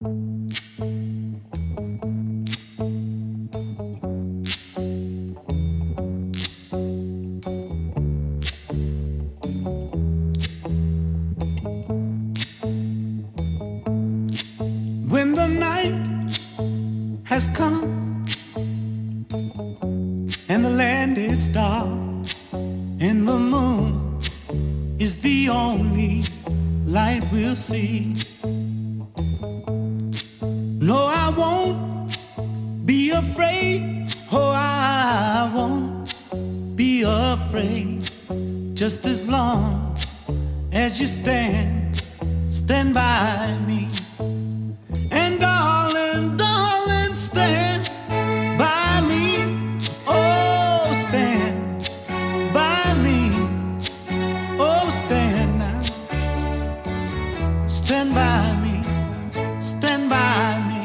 When the night has come and the land is dark and the moon is the only light we'll see. No, I won't be afraid. Oh, I won't be afraid. Just as long as you stand by me. And darling, darling, stand by me. Oh, stand by me. Oh, stand now. Stand by me. Stand by me.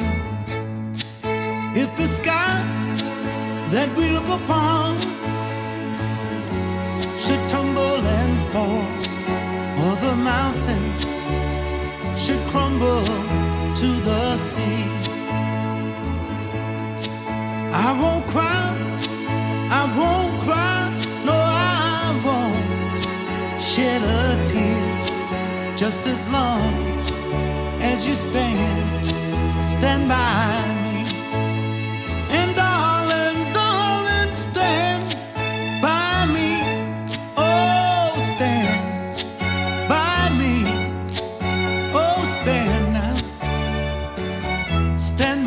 If the sky that we look upon should tumble and fall, or the mountains should crumble to the sea, I won't cry, I won't cry, no, I won't shed a tear. Just as long as you stand by me. And darling, darling, stand by me. Oh, stand by me. Oh, stand now. Stand